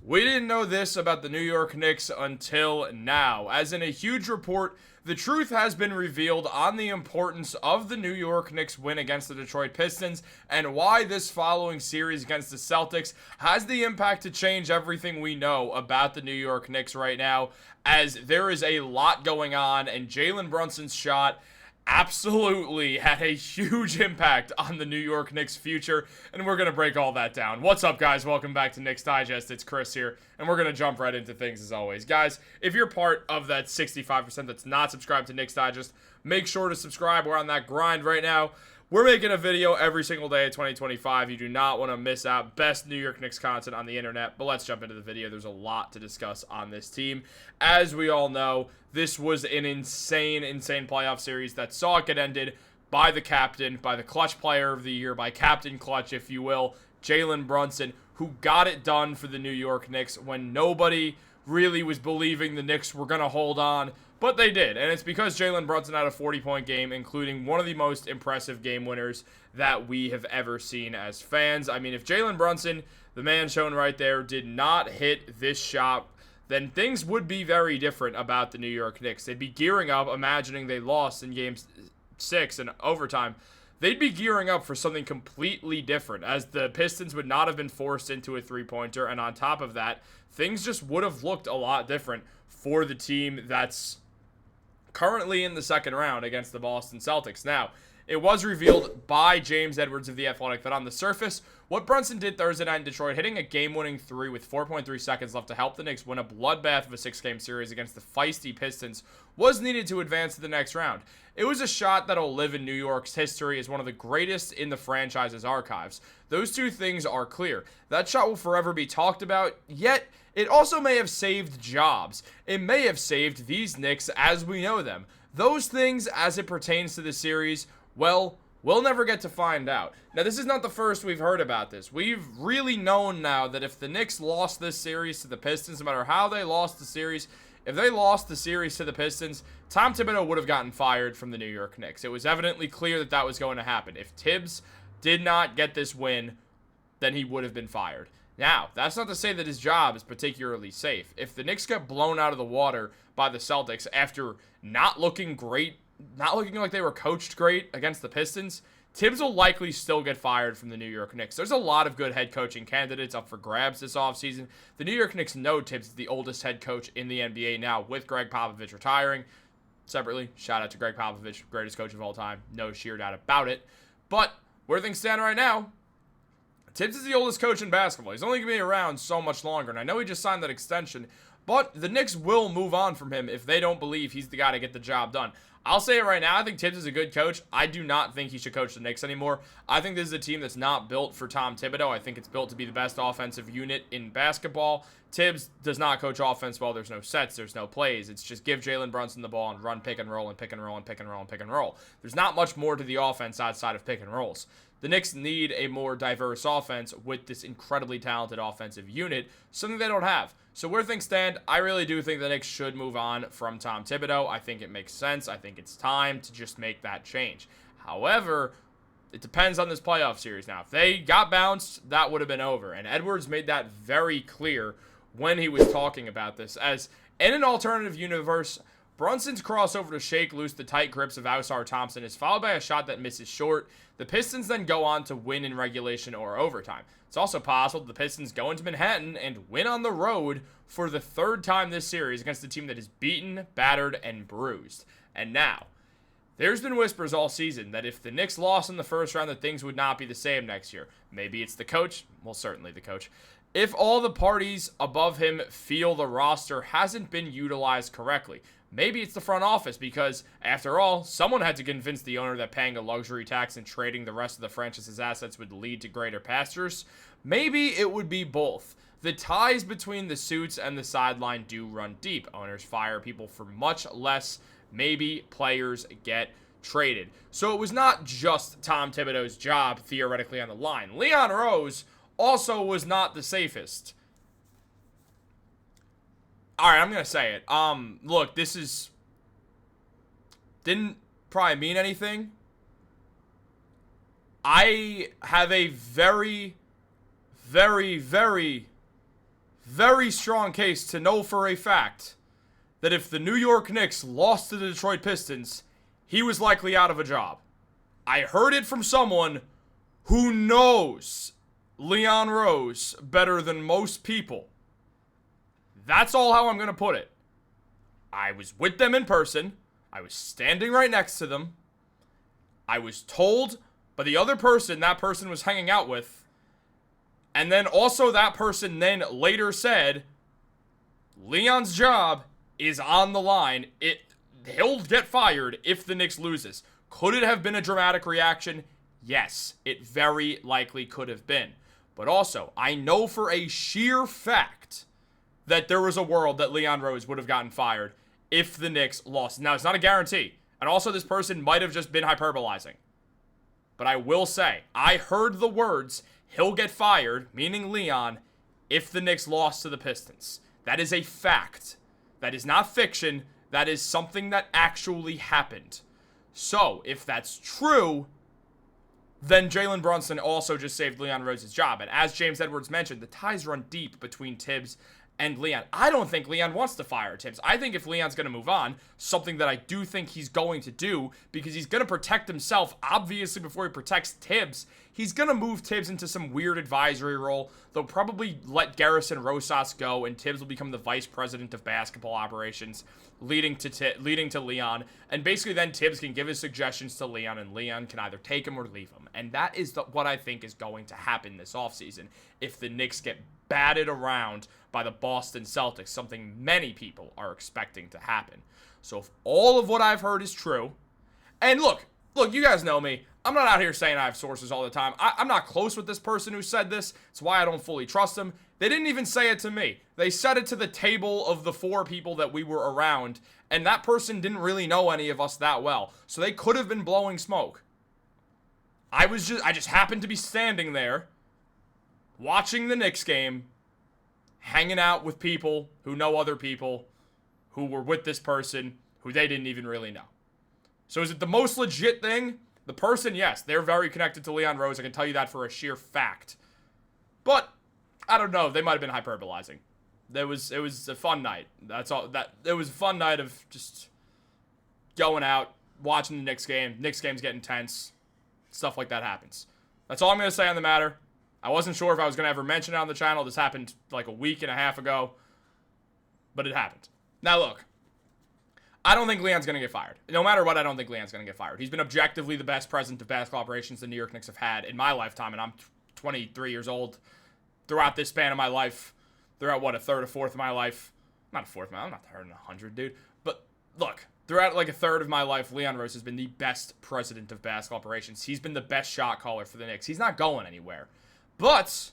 We didn't know this about the New York Knicks until now. As in a huge report, the truth has been revealed on the importance of the New York Knicks win against the Detroit Pistons and why this following series against the Celtics has the impact to change everything we know about the New York Knicks right now, as there is a lot going on and Jalen Brunson's shot absolutely had a huge impact on the New York Knicks' future, and we're going to break all that down. What's up, guys? Welcome back to Knicks Digest. It's Chris here, and we're going to jump right into things as always. Guys, if you're part of that 65% that's not subscribed to Knicks Digest, make sure to subscribe. We're on that grind right now. We're making a video every single day of 2025. You do not want to miss out. Best New York Knicks content on the internet. But let's jump into the video. There's a lot to discuss on this team. As we all know, this was an insane playoff series that saw it get ended by the captain, by the clutch player of the year, by Captain Clutch, if you will, Jalen Brunson, who got it done for the New York Knicks when nobody really was believing the Knicks were going to hold on. But they did, and it's because Jalen Brunson had a 40-point game, including one of the most impressive game winners that we have ever seen as fans. I mean, if Jalen Brunson, the man shown right there, did not hit this shot, then things would be very different about the New York Knicks. They'd be gearing up, imagining they lost in Game 6 in overtime. They'd be gearing up for something completely different, as the Pistons would not have been forced into a three-pointer, and on top of that, things just would have looked a lot different for the team that's currently in the second round against the Boston Celtics. Now, it was revealed by James Edwards of The Athletic that on the surface, what Brunson did Thursday night in Detroit, hitting a game-winning three with 4.3 seconds left to help the Knicks win a bloodbath of a six-game series against the feisty Pistons, was needed to advance to the next round. It was a shot that'll live in New York's history as one of the greatest in the franchise's archives. Those two things are clear. That shot will forever be talked about, yet it also may have saved jobs. It may have saved these Knicks as we know them. Those things, as it pertains to the series, well, we'll never get to find out. Now, this is not the first we've heard about this. We've really known now that if the Knicks lost this series to the Pistons, no matter how they lost the series, if they lost the series to the Pistons, Tom Thibodeau would have gotten fired from the New York Knicks. It was evidently clear that that was going to happen. If Tibbs did not get this win, then he would have been fired. Now, that's not to say that his job is particularly safe. If the Knicks get blown out of the water by the Celtics after not looking great, not looking like they were coached great against the Pistons, Tibbs will likely still get fired from the New York Knicks. There's a lot of good head coaching candidates up for grabs this offseason. The New York Knicks know Tibbs is the oldest head coach in the NBA now, with Greg Popovich retiring. Separately, shout out to Greg Popovich, greatest coach of all time. No sheer doubt about it. But where things stand right now, Tibbs is the oldest coach in basketball. He's only going to be around so much longer, and I know he just signed that extension, but the Knicks will move on from him if they don't believe he's the guy to get the job done. I'll say it right now, I think Tibbs is a good coach. I do not think he should coach the Knicks anymore. I think this is a team that's not built for Tom Thibodeau. I think it's built to be the best offensive unit in basketball. Tibbs does not coach offense well. There's no sets, there's no plays. It's just give Jalen Brunson the ball and run pick and roll and pick and roll and pick and roll and pick and roll. There's not much more to the offense outside of pick and rolls. The Knicks need a more diverse offense with this incredibly talented offensive unit, something they don't have. So where things stand, I really do think the Knicks should move on from Tom Thibodeau. I think it makes sense. I think it's time to just make that change. However, it depends on this playoff series now. If they got bounced, that would have been over. And Edwards made that very clear when he was talking about this. As in an alternative universe, Brunson's crossover to shake loose the tight grips of Ausar Thompson is followed by a shot that misses short. The Pistons then go on to win in regulation or overtime. It's also possible the Pistons go into Manhattan and win on the road for the third time this series against a team that is beaten, battered, and bruised. And now, there's been whispers all season that if the Knicks lost in the first round, that things would not be the same next year. Maybe it's the coach. Well, certainly the coach. If all the parties above him feel the roster hasn't been utilized correctly. Maybe it's the front office because, after all, someone had to convince the owner that paying a luxury tax and trading the rest of the franchise's assets would lead to greater pastures. Maybe it would be both. The ties between the suits and the sideline do run deep. Owners fire people for much less. Maybe players get traded. So it was not just Tom Thibodeau's job theoretically on the line. Leon Rose also was not the safest. All right, I'm going to say it. Look, this didn't probably mean anything. I have a very, very, very, very strong case to know for a fact that if the New York Knicks lost to the Detroit Pistons, he was likely out of a job. I heard it from someone who knows Leon Rose better than most people. That's all how I'm going to put it. I was with them in person. I was standing right next to them. I was told by the other person that person was hanging out with. And then also that person then later said, Leon's job is on the line. He'll get fired if the Knicks loses. Could it have been a dramatic reaction? Yes, it very likely could have been. But also, I know for a sheer fact that there was a world that Leon Rose would have gotten fired if the Knicks lost. Now, it's not a guarantee. And also, this person might have just been hyperbolizing. But I will say, I heard the words, he'll get fired, meaning Leon, if the Knicks lost to the Pistons. That is a fact. That is not fiction. That is something that actually happened. So, if that's true, then Jalen Brunson also just saved Leon Rose's job. And as James Edwards mentioned, the ties run deep between Tibbs and Leon. I don't think Leon wants to fire Tibbs. I think if Leon's going to move on, something that I do think he's going to do, because he's going to protect himself, obviously, before he protects Tibbs, he's going to move Tibbs into some weird advisory role. They'll probably let Garrison Rosas go, and Tibbs will become the vice president of basketball operations, leading to Leon. And basically then Tibbs can give his suggestions to Leon, and Leon can either take him or leave him. And that is what I think is going to happen this offseason if the Knicks get batted around by the Boston Celtics, something many people are expecting to happen. So if all of what I've heard is true, and look, you guys know me. I'm not out here saying I have sources all the time. I'm not close with this person who said this. It's why I don't fully trust them. They didn't even say it to me. They said it to the table of the 4 people that we were around, and that person didn't really know any of us that well. So they could have been blowing smoke. I just happened to be standing there, watching the Knicks game, hanging out with people who know other people who were with this person who they didn't even really know. So is it the most legit thing? The person, yes, they're very connected to Leon Rose. I can tell you that for a sheer fact. But I don't know. They might have been hyperbolizing. It was a fun night. That's all. It was a fun night of just going out, watching the Knicks game. Knicks games get intense. Stuff like that happens. That's all I'm going to say on the matter. I wasn't sure if I was going to ever mention it on the channel. This happened like a week and a half ago. But it happened. Now look. I don't think Leon's going to get fired. No matter what, I don't think Leon's going to get fired. He's been objectively the best president of basketball operations the New York Knicks have had in my lifetime. And I'm 23 years old. Throughout this span of my life. Throughout, what, a third, a fourth of my life? Not a fourth, man. I'm not hurting 100, dude. But look. Throughout like a third of my life, Leon Rose has been the best president of basketball operations. He's been the best shot caller for the Knicks. He's not going anywhere. But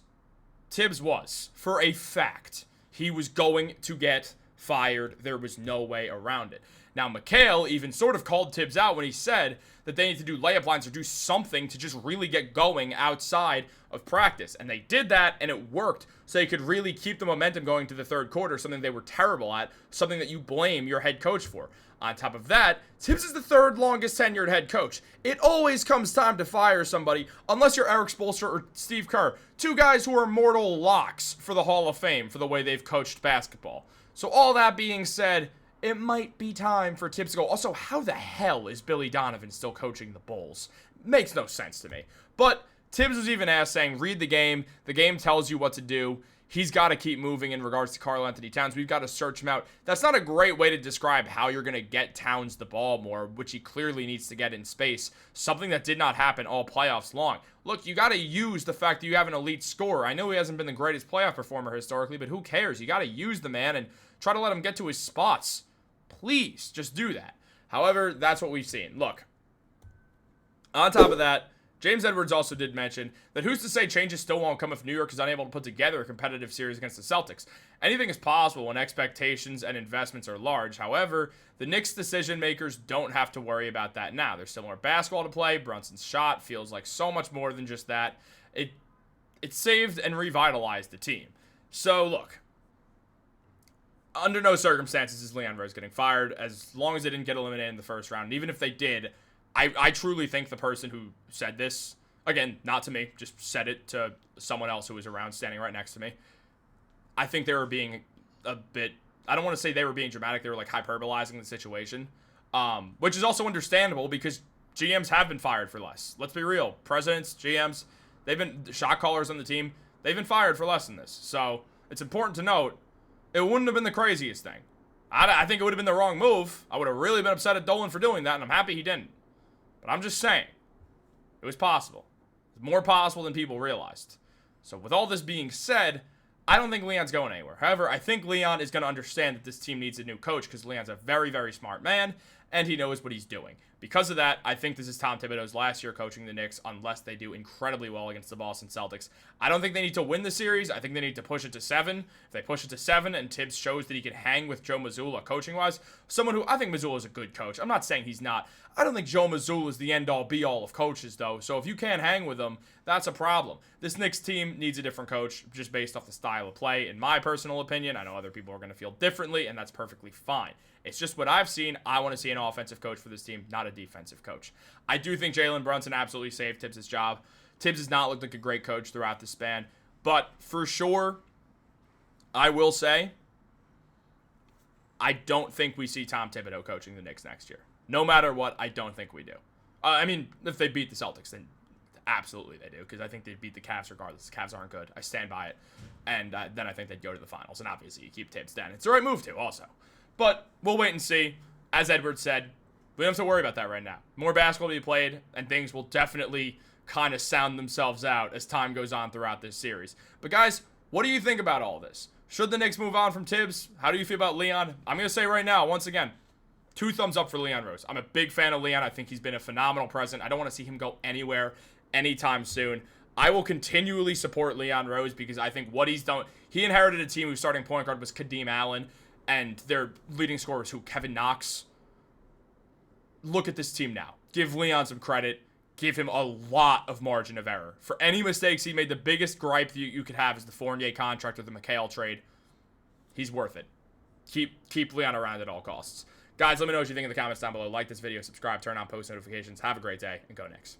Tibbs was, for a fact, he was going to get fired. There was no way around it. Now, Mikal even sort of called Tibbs out when he said that they need to do layup lines or do something to just really get going outside of practice. And they did that, and it worked. So they could really keep the momentum going to the third quarter, something they were terrible at, something that you blame your head coach for. On top of that, Tibbs is the 3rd longest tenured head coach. It always comes time to fire somebody, unless you're Eric Spoelstra or Steve Kerr. 2 guys who are mortal locks for the Hall of Fame for the way they've coached basketball. So all that being said, it might be time for Tibbs to go. Also, how the hell is Billy Donovan still coaching the Bulls? Makes no sense to me. But Tibbs was even asked, saying, read the game. The game tells you what to do. He's got to keep moving in regards to Karl-Anthony Towns. We've got to search him out. That's not a great way to describe how you're going to get Towns the ball more, which he clearly needs to get in space. Something that did not happen all playoffs long. Look, you got to use the fact that you have an elite scorer. I know he hasn't been the greatest playoff performer historically, but who cares? You got to use the man and try to let him get to his spots. Please, just do that. However, that's what we've seen. Look, on top of that, James Edwards also did mention that who's to say changes still won't come if New York is unable to put together a competitive series against the Celtics. Anything is possible when expectations and investments are large. However, the Knicks decision makers don't have to worry about that now. There's still more basketball to play. Brunson's shot feels like so much more than just that. It saved and revitalized the team. So look, under no circumstances is Leon Rose getting fired, as long as they didn't get eliminated in the first round. And even if they did, I truly think the person who said this, again, not to me, just said it to someone else who was around standing right next to me, I think they were being a bit, I don't want to say they were being dramatic. They were like hyperbolizing the situation, which is also understandable because GMs have been fired for less. Let's be real. Presidents, GMs, they've been shot callers on the team. They've been fired for less than this. So it's important to note it wouldn't have been the craziest thing. I think it would have been the wrong move. I would have really been upset at Dolan for doing that, and I'm happy he didn't. But I'm just saying, it was possible. It's more possible than people realized. So with all this being said, I don't think Leon's going anywhere. However, I think Leon is going to understand that this team needs a new coach because Leon's a very, very smart man, and he knows what he's doing. Because of that, I think this is Tom Thibodeau's last year coaching the Knicks unless they do incredibly well against the Boston Celtics. I don't think they need to win the series. I think they need to push it to 7. If they push it to 7 and Tibbs shows that he can hang with Joe Mazzulla coaching-wise, someone who I think Mazzulla is a good coach. I'm not saying he's not. I don't think Joe Mazzulla is the end-all, be-all of coaches, though. So if you can't hang with him, that's a problem. This Knicks team needs a different coach just based off the style of play, in my personal opinion. I know other people are going to feel differently, and that's perfectly fine. It's just what I've seen. I want to see an offensive coach for this team, not a defensive coach. I do think Jalen Brunson absolutely saved Tibbs' job. Tibbs has not looked like a great coach throughout the span. But for sure, I will say, I don't think we see Tom Thibodeau coaching the Knicks next year. No matter what, I don't think we do. I mean, if they beat the Celtics, then absolutely they do, because I think they'd beat the Cavs regardless. The Cavs aren't good. I stand by it. And then I think they'd go to the finals. And obviously, you keep Tibbs down. It's the right move to, also. But we'll wait and see. As Edward said, we don't have to worry about that right now. More basketball will be played, and things will definitely kind of sound themselves out as time goes on throughout this series. But guys, what do you think about all this? Should the Knicks move on from Tibbs? How do you feel about Leon? I'm going to say right now, once again, 2 thumbs up for Leon Rose. I'm a big fan of Leon. I think he's been a phenomenal president. I don't want to see him go anywhere anytime soon. I will continually support Leon Rose because I think what he's done, he inherited a team whose starting point guard was Kadeem Allen, and their leading scorer was who? Kevin Knox. Look at this team now. Give Leon some credit. Give him a lot of margin of error. For any mistakes he made, the biggest gripe that you could have is the Fournier contract or the Mikal trade. He's worth it. Keep Leon around at all costs. Guys, let me know what you think in the comments down below. Like this video, subscribe, turn on post notifications. Have a great day, and go Knicks.